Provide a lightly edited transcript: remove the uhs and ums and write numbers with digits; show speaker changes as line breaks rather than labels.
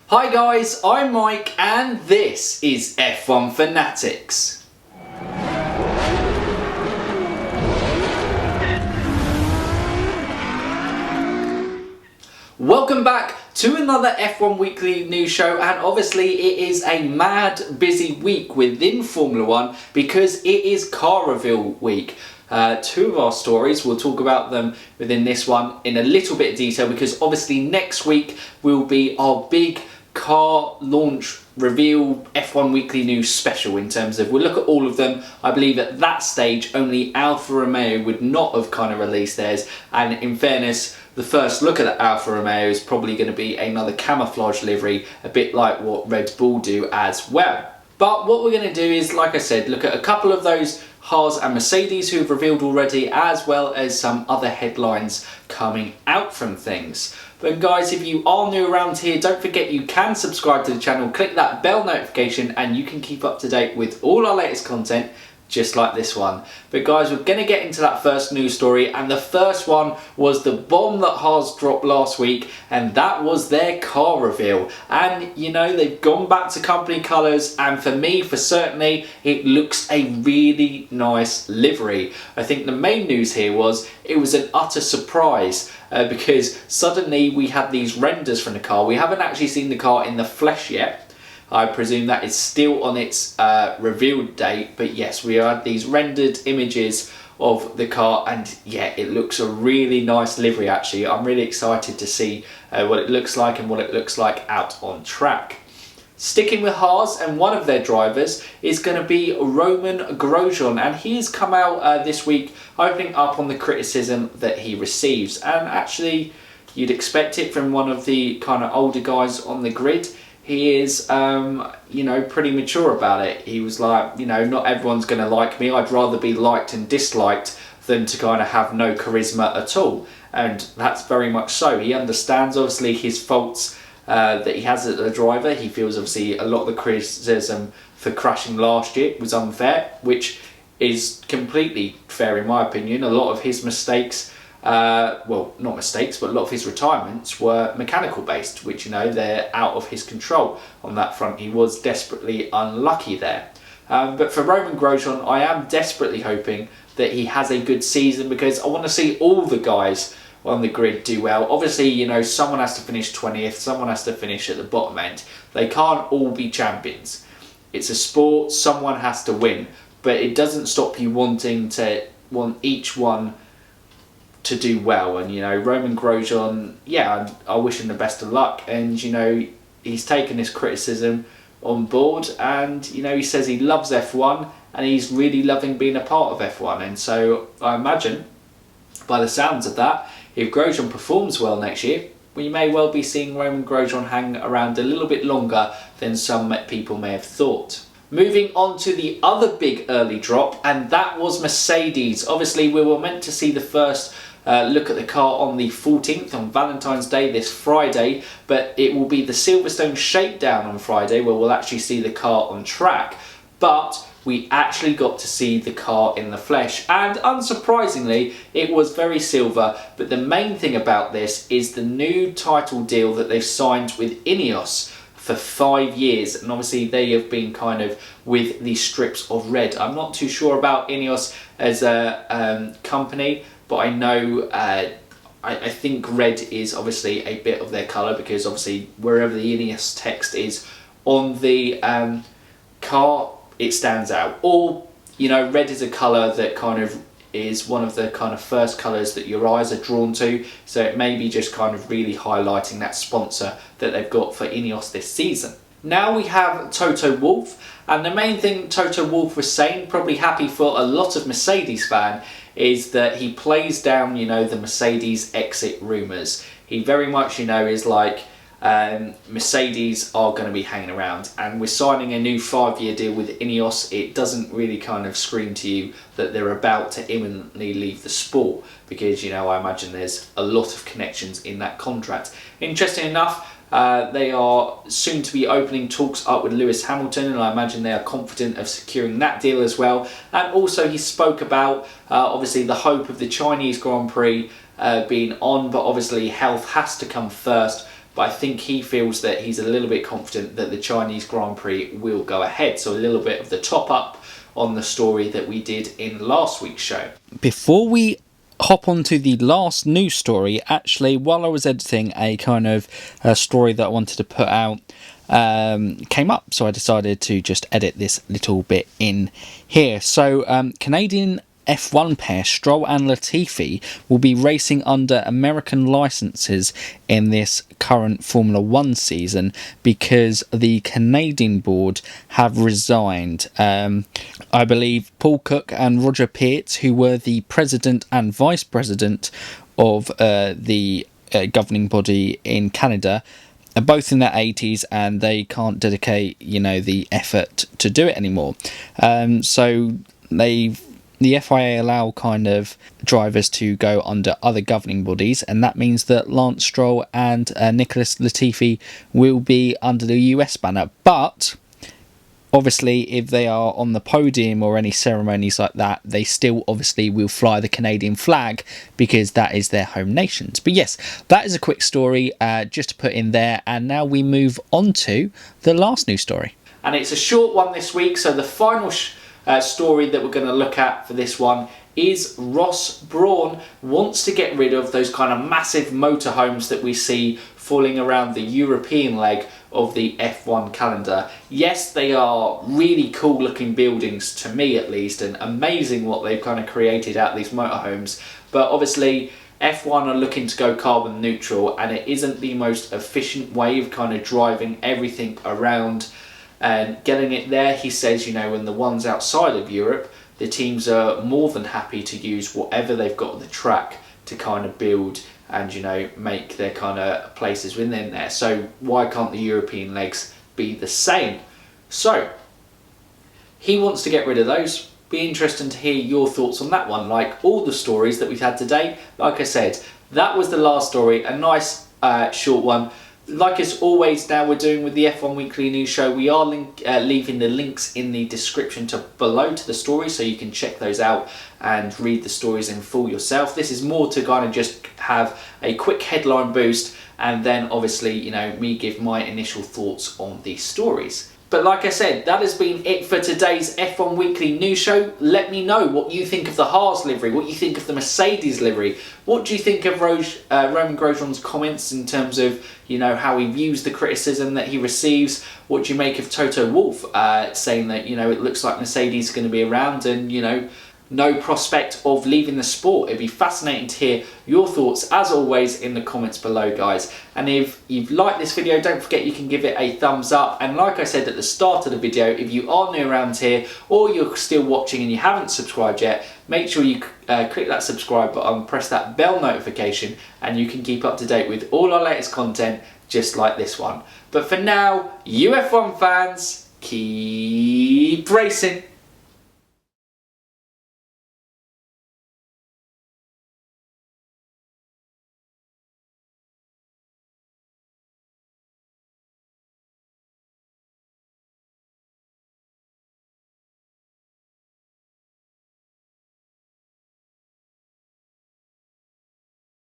Hi guys, I'm Mike and this is F1 Fanatics. Welcome back to another F1 Weekly news show, and obviously it is a mad busy week within Formula 1 because it is car reveal week. Two of our stories, we'll talk about them within this one in a little bit of detail because obviously next week will be our big car launch reveal F1 Weekly News special. In terms of, we'll look at all of them. I believe at that stage only Alfa Romeo would not have kind of released theirs, and in fairness, the first look at the Alfa Romeo is probably going to be another camouflage livery, a bit like what Red Bull do as well. But what we're going to do is, like I said, look at a couple of those Haas and Mercedes who have revealed already, as well as some other headlines coming out from things. But guys, if you are new around here, don't forget you can subscribe to the channel, click that bell notification, and you can keep up to date with all our latest content, just like this one. But guys, we're going to get into that first news story, and the first one was the bomb that Haas dropped last week, and that was their car reveal. And you know, they've gone back to company colours, and for me, for certainly, it looks a really nice livery. I think the main news here was it was an utter surprise because suddenly we had these renders from the car. We haven't actually seen the car in the flesh yet. I presume that is still on its revealed date, but yes, we had these rendered images of the car, and yeah, it looks a really nice livery actually. I'm really excited to see what it looks like and what it looks like out on track. Sticking with Haas, and one of their drivers is going to be Roman Grosjean, and he has come out this week opening up on the criticism that he receives, and actually you'd expect it from one of the kind of older guys on the grid. He is, you know, pretty mature about it. He was like, you know, not everyone's going to like me. I'd rather be liked and disliked than to kind of have no charisma at all. And that's very much so. He understands, obviously, his faults that he has as a driver. He feels, obviously, a lot of the criticism for crashing last year was unfair, which is completely fair in my opinion. A lot of his mistakes, well, not mistakes, but a lot of his retirements were mechanical based, which, you know, they're out of his control on that front. He was desperately unlucky there. But for Roman Grosjean, I am desperately hoping that he has a good season because I want to see all the guys on the grid do well. Obviously, you know, someone has to finish 20th, someone has to finish at the bottom end. They can't all be champions. It's a sport, someone has to win, but it doesn't stop you wanting each one to do well. And you know, Roman Grosjean, yeah, I wish him the best of luck, and you know, he's taken this criticism on board, and you know, he says he loves F1 and he's really loving being a part of F1. And so I imagine, by the sounds of that, if Grosjean performs well next year, we may well be seeing Roman Grosjean hang around a little bit longer than some people may have thought. Moving on to the other big early drop, and that was Mercedes. Obviously, we were meant to see the first look at the car on the 14th, on Valentine's Day, this Friday, but it will be the Silverstone shakedown on Friday where we'll actually see the car on track. But we actually got to see the car in the flesh, and unsurprisingly it was very silver. But the main thing about this is the new title deal that they've signed with Ineos for 5 years, and obviously they have been kind of with these strips of red. I'm not too sure about Ineos as a company, but I know I think red is obviously a bit of their colour, because obviously wherever the Ineos text is on the car, it stands out. Or, you know, red is a colour that kind of is one of the kind of first colours that your eyes are drawn to, so it may be just kind of really highlighting that sponsor that they've got for Ineos this season. Now we have Toto Wolff, and the main thing Toto Wolff was saying, probably happy for a lot of Mercedes fan, is that he plays down, you know, the Mercedes exit rumours. He very much, you know, is like, Mercedes are going to be hanging around, and we're signing a new 5-year deal with Ineos. It doesn't really kind of scream to you that they're about to imminently leave the sport, because, you know, I imagine there's a lot of connections in that contract. Interesting enough, they are soon to be opening talks up with Lewis Hamilton, and I imagine they are confident of securing that deal as well. And also he spoke about obviously the hope of the Chinese Grand Prix being on, but obviously health has to come first but I think he feels that he's a little bit confident that the Chinese Grand Prix will go ahead. So a little bit of the top up on the story that we did in last week's show. Before we hop on to the last news story, actually, while I was editing a kind of story that I wanted to put out, came up, so I decided to just edit this little bit in here. So Canadian F1 pair Stroll and Latifi will be racing under American licenses in this current Formula 1 season because the Canadian board have resigned. I believe Paul Cook and Roger Pearce, who were the president and vice president of the governing body in Canada, are both in their 80s and they can't dedicate, the effort to do it anymore. So the FIA allow kind of drivers to go under other governing bodies, and that means that Lance Stroll and Nicholas Latifi will be under the US banner. But obviously, if they are on the podium or any ceremonies like that, they still obviously will fly the Canadian flag because that is their home nations. But yes, that is a quick story just to put in there. And now we move on to the last news story. And it's a short one this week, so the final story that we're going to look at for this one is Ross Brawn wants to get rid of those kind of massive motorhomes that we see falling around the European leg of the F1 calendar. Yes, they are really cool looking buildings, to me at least, and amazing what they've kind of created out of these motorhomes, but obviously F1 are looking to go carbon neutral, and it isn't the most efficient way of kind of driving everything around and getting it there. He says, when the ones outside of Europe, the teams are more than happy to use whatever they've got on the track to kind of build and, make their kind of places within there. So why can't the European legs be the same? So he wants to get rid of those. Be interesting to hear your thoughts on that one. Like all the stories that we've had today, like I said, that was the last story, a nice short one. Like as always now we're doing with the F1 Weekly News Show, we are leaving the links in the description below to the stories, so you can check those out and read the stories in full yourself. This is more to kind of just have a quick headline boost, and then obviously, me give my initial thoughts on these stories. But like I said, that has been it for today's F1 Weekly News Show. Let me know what you think of the Haas livery, what you think of the Mercedes livery. What do you think of Romain Grosjean's comments in terms of, how he views the criticism that he receives? What do you make of Toto Wolff saying that, it looks like Mercedes is going to be around and, no prospect of leaving the sport? It'd be fascinating to hear your thoughts, as always, in the comments below, guys. And if you've liked this video, don't forget you can give it a thumbs up. And like I said at the start of the video, if you are new around here or you're still watching and you haven't subscribed yet, make sure you click that subscribe button, press that bell notification, and you can keep up to date with all our latest content just like this one. But for now, you F1 fans, keep racing.